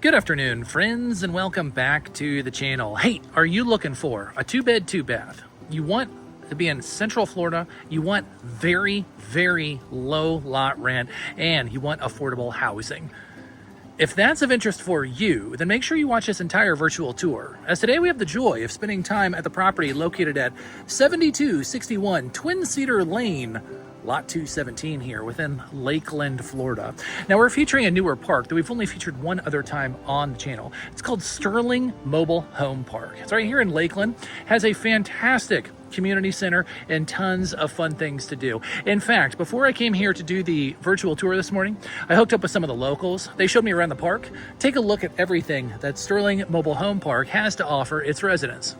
Good afternoon, friends, and welcome back to the channel. Hey, are you looking for a 2-bed, 2-bath? You want to be in Central Florida, you want very, very low lot rent, and you want affordable housing. If that's of interest for you, then make sure you watch this entire virtual tour, as today we have the joy of spending time at the property located at 7261 Twin Cedar Lane, Lot 217 here within Lakeland, Florida. Now we're featuring a newer park that we've only featured one other time on the channel. It's called Sterling Mobile Home Park. It's right here in Lakeland, has a fantastic community center and tons of fun things to do. In fact, before I came here to do the virtual tour this morning, I hooked up with some of the locals. They showed me around the park. Take a look at everything that Sterling Mobile Home Park has to offer its residents.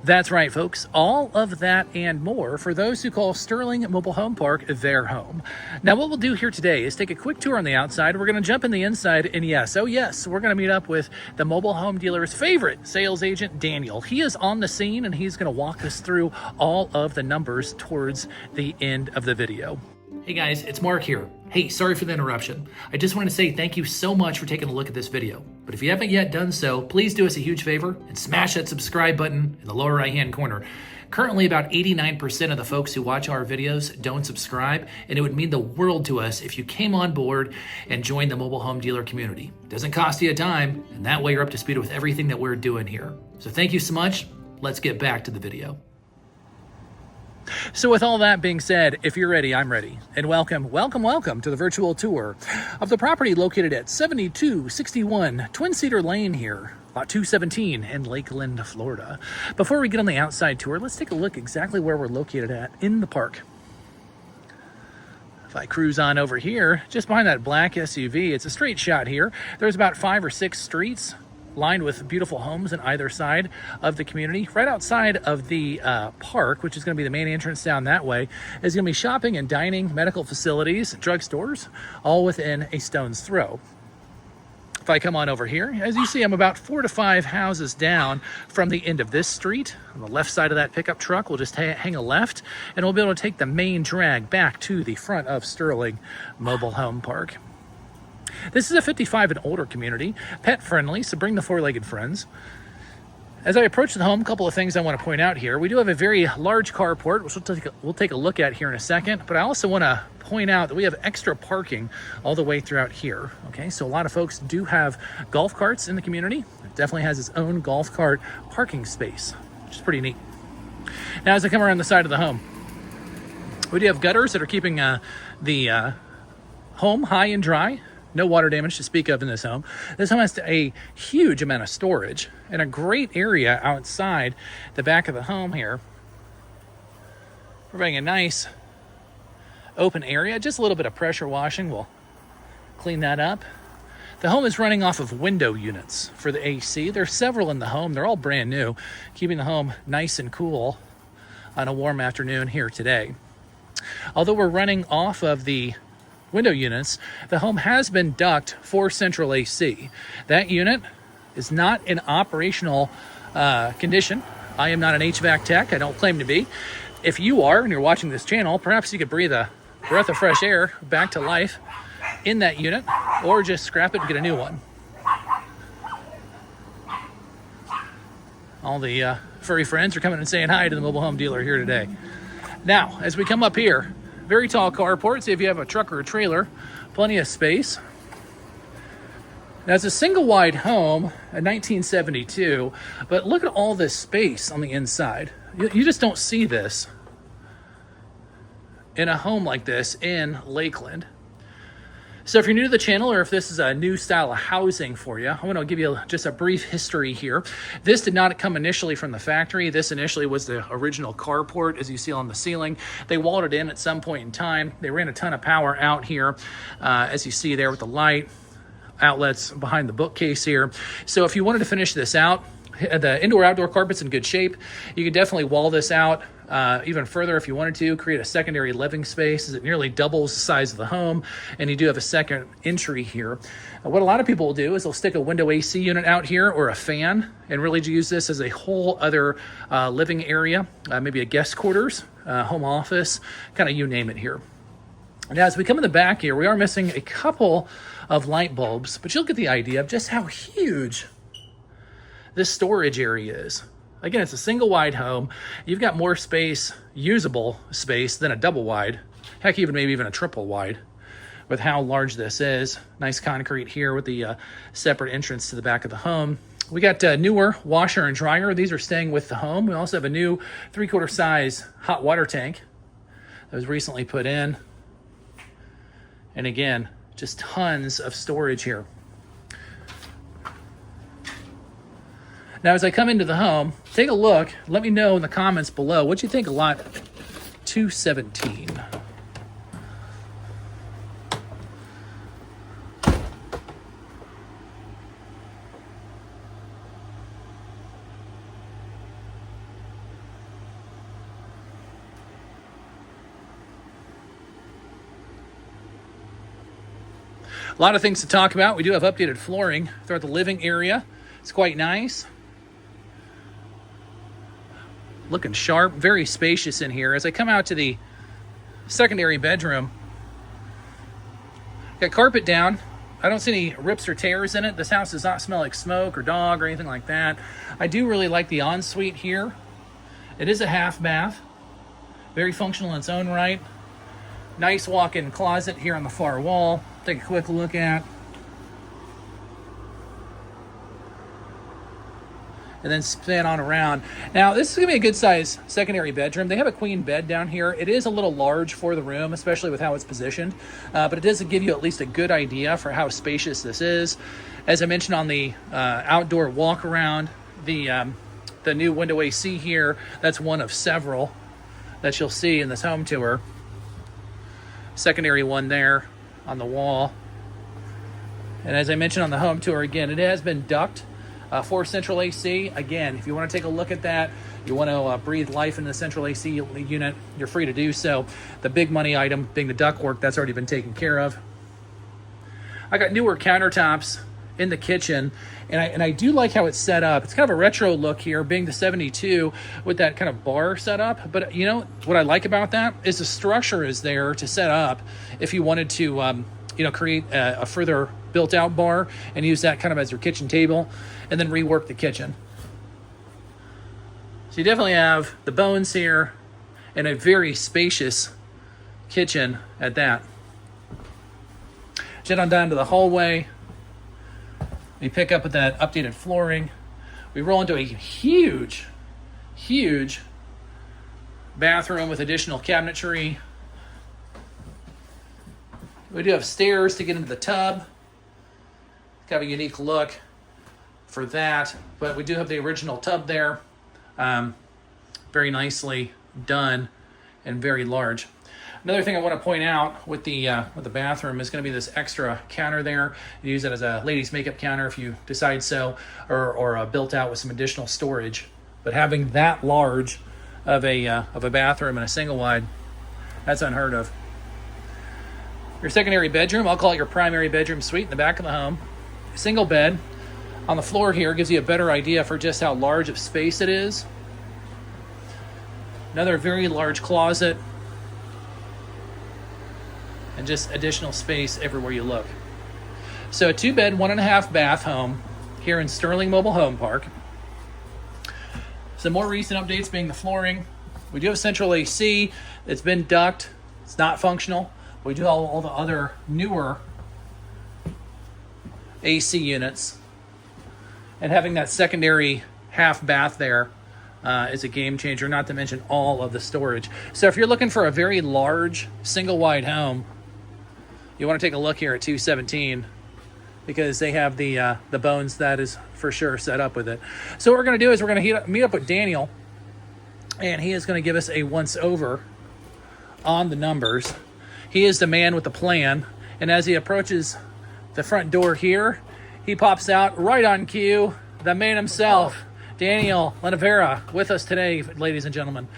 That's right, folks. All of that and more for those who call Sterling Mobile Home Park their home. Now, what we'll do here today is take a quick tour on the outside. We're going to jump in the inside, and yes, oh yes, we're going to meet up with the mobile home dealer's favorite sales agent, Daniel. He is on the scene, and he's going to walk us through all of the numbers towards the end of the video. Hey guys, it's Mark here. Hey, sorry for the interruption. I just want to say thank you so much for taking a look at this video. But if you haven't yet done so, please do us a huge favor and smash that subscribe button in the lower right-hand corner. Currently, about 89% of the folks who watch our videos don't subscribe, and it would mean the world to us if you came on board and joined the mobile home dealer community. It doesn't cost you a dime, and that way you're up to speed with everything that we're doing here. So thank you so much. Let's get back to the video. So with all that being said, if you're ready, I'm ready. And welcome to the virtual tour of the property located at 7261 Twin Cedar Lane here, Lot 217 in Lakeland, Florida. Before we get on the outside tour, let's take a look exactly where we're located at in the park. If I cruise on over here, just behind that black SUV, it's a straight shot here. There's about 5 or 6 streets lined with beautiful homes on either side of the community. Right outside of the park, which is going to be the main entrance down that way, is going to be shopping and dining, medical facilities, drugstores, all within a stone's throw. If I come on over here, as you see, I'm about 4 to 5 houses down from the end of this street. On the left side of that pickup truck, we'll just hang a left, and we'll be able to take the main drag back to the front of Sterling Mobile Home Park. This is a 55 and older community, pet friendly, so bring the 4-legged friends. As I approach the home, a couple of things I want to point out here. We do have a very large carport, which we'll take a look at here in a second, but I also want to point out that we have extra parking all the way throughout here. Okay, so a lot of folks do have golf carts in the community. It definitely has its own golf cart parking space, which is pretty neat. Now, as I come around the side of the home, we do have gutters that are keeping the home high and dry. No water damage to speak of in this home. This home has a huge amount of storage and a great area outside the back of the home here. Providing a nice open area, just a little bit of pressure washing. We'll clean that up. The home is running off of window units for the AC. There's several in the home. They're all brand new, keeping the home nice and cool on a warm afternoon here today. Although we're running off of the window units, the home has been ducted for central AC. That unit is not in operational condition. I am not an HVAC tech. I don't claim to be. If you are and you're watching this channel, perhaps you could breathe a breath of fresh air back to life in that unit, or just scrap it and get a new one. All the furry friends are coming and saying hi to the mobile home dealer here today. Now, as we come up here, very tall carport, so if you have a truck or a trailer, plenty of space. Now, it's a single wide home, a 1972, but look at all this space on the inside. You just don't see this in a home like this in Lakeland. So if you're new to the channel, or if this is a new style of housing for you, I want to give you just a brief history here. This did not come initially from the factory. This initially was the original carport, as you see on the ceiling. They walled it in at some point in time. They ran a ton of power out here, as you see there with the light outlets behind the bookcase here. So if you wanted to finish this out, the indoor-outdoor carpet's in good shape. You could definitely wall this out even further if you wanted to, create a secondary living space as it nearly doubles the size of the home. And you do have a second entry here. What a lot of people will do is they'll stick a window AC unit out here or a fan and really use this as a whole other living area, maybe a guest quarters, home office, kind of you name it here. Now, as we come in the back here, we are missing a couple of light bulbs, but you'll get the idea of just how huge this storage area is. Again, it's a single wide home. You've got more space, usable space, than a double wide. Heck, maybe even a triple wide with how large this is. Nice concrete here with the separate entrance to the back of the home. We got newer washer and dryer. These are staying with the home. We also have a new 3/4 size hot water tank that was recently put in. And again, just tons of storage here. Now, as I come into the home, take a look. Let me know in the comments below what you think of lot 217. A lot of things to talk about. We do have updated flooring throughout the living area. It's quite nice. Looking sharp, very spacious in here. As I come out to the secondary bedroom, got carpet down. I don't see any rips or tears in it. This house does not smell like smoke or dog or anything like that. I do really like the ensuite here. It is a half bath. Very functional in its own right. Nice walk-in closet here on the far wall. Take a quick look at. And then span on around. Now, this is going to be a good size secondary bedroom. They have a queen bed down here. It is a little large for the room, especially with how it's positioned. But it does give you at least a good idea for how spacious this is. As I mentioned on the outdoor walk around, the new window AC here, that's one of several that you'll see in this home tour. Secondary one there on the wall. And as I mentioned on the home tour, again, it has been duct for central AC. Again, if you want to take a look at that, you want to breathe life into the central AC unit, you're free to do so. The big money item being the ductwork, that's already been taken care of. I got newer countertops in the kitchen, and I do like how it's set up. It's kind of a retro look here, being the 72 with that kind of bar setup. But you know what I like about that is the structure is there to set up if you wanted to create a further built out bar and use that kind of as your kitchen table and then rework the kitchen. So you definitely have the bones here and a very spacious kitchen at that. Jet on down to the hallway. We pick up with that updated flooring. We roll into a huge, huge bathroom with additional cabinetry. We do have stairs to get into the tub. Kind of a unique look for that, but we do have the original tub there. Very nicely done and very large. Another thing I want to point out with the bathroom is going to be this extra counter there. You use it as a ladies' makeup counter if you decide so, or built out with some additional storage. But having that large of a bathroom and a single wide, that's unheard of. Your secondary bedroom, I'll call it your primary bedroom suite in the back of the home. Single bed on the floor here gives you a better idea for just how large of space it is. Another very large closet. And just additional space everywhere you look. So a 2-bed, 1.5 bath home here in Sterling Mobile Home Park. Some more recent updates being the flooring. We do have central AC. It's been duct. It's not functional. We do have all the other newer AC units. And having that secondary half bath there is a game changer, not to mention all of the storage. So if you're looking for a very large single wide home, you want to take a look here at 217 because they have the bones that is for sure set up with it. So what we're going to do is we're going to meet up with Daniel, and he is going to give us a once over on the numbers. He is the man with the plan, and as he approaches the front door here, he pops out right on cue, the man himself, Daniel Lenavera with us today, ladies and gentlemen.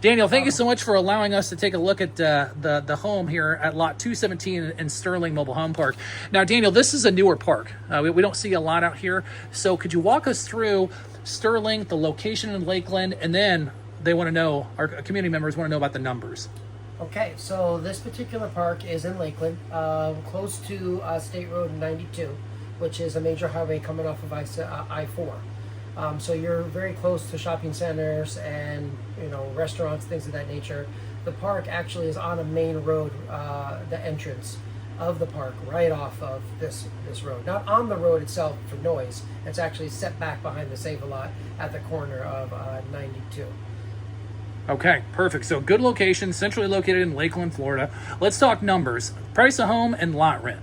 Daniel, thank you so much for allowing us to take a look at the home here at lot 217 in Sterling Mobile Home Park. Now, Daniel, this is a newer park. We don't see a lot out here. So could you walk us through Sterling, the location in Lakeland, and then they want to know, our community members want to know about the numbers. Okay, so this particular park is in Lakeland, close to State Road 92, which is a major highway coming off of I-4. So you're very close to shopping centers and restaurants, things of that nature. The park actually is on a main road, the entrance of the park, right off of this road. Not on the road itself for noise. It's actually set back behind the Save-A-Lot at the corner of 92. Okay, perfect. So good location, centrally located in Lakeland, Florida. Let's talk numbers. Price of home and lot rent.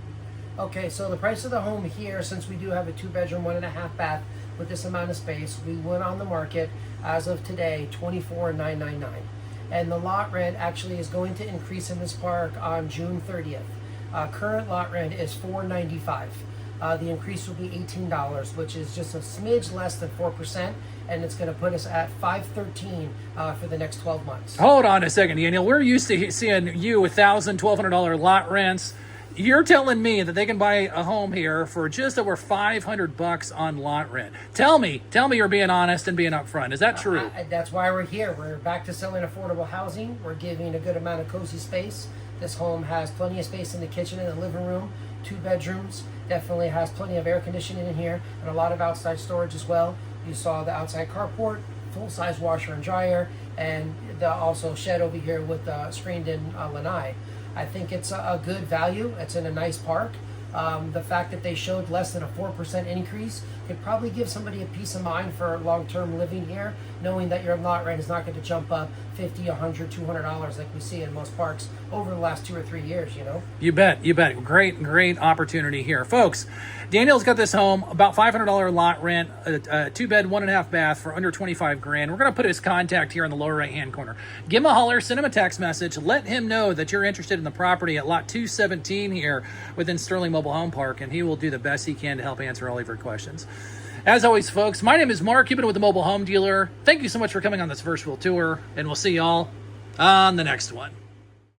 Okay, so the price of the home here, since we do have a 2-bedroom, 1.5 bath with this amount of space, we went on the market as of today, $24,999. And the lot rent actually is going to increase in this park on June 30th. Current lot rent is $495. The increase will be $18, which is just a smidge less than 4%, and it's going to put us at $513 for the next 12 months. Hold on a second, Daniel. We're used to seeing you with $1,000, $1,200 lot rents. You're telling me that they can buy a home here for just over $500 on lot rent. Tell me you're being honest and being upfront. Is that true? That's why we're here. We're back to selling affordable housing. We're giving a good amount of cozy space. This home has plenty of space in the kitchen and the living room, 2 bedrooms. Definitely has plenty of air conditioning in here and a lot of outside storage as well. You saw the outside carport, full-size washer and dryer, and the also shed over here with screened-in lanai. I think it's a good value. It's in a nice park. The fact that they showed less than a 4% increase could probably give somebody a peace of mind for long-term living here, knowing that your lot rent is not going to jump up $50, $100, $200 like we see in most parks over the last 2 or 3 years, You bet. Great opportunity here. Folks, Daniel's got this home, about $500 lot rent, a 2-bed, 1.5 bath for under $25,000. We're going to put his contact here in the lower right-hand corner. Give him a holler, send him a text message, let him know that you're interested in the property at lot 217 here within Sterling Mobile Home Park, and he will do the best he can to help answer all of your questions. As always, folks, my name is Mark. You've been with the Mobile Home Dealer. Thank you so much for coming on this virtual tour, and we'll see y'all on the next one.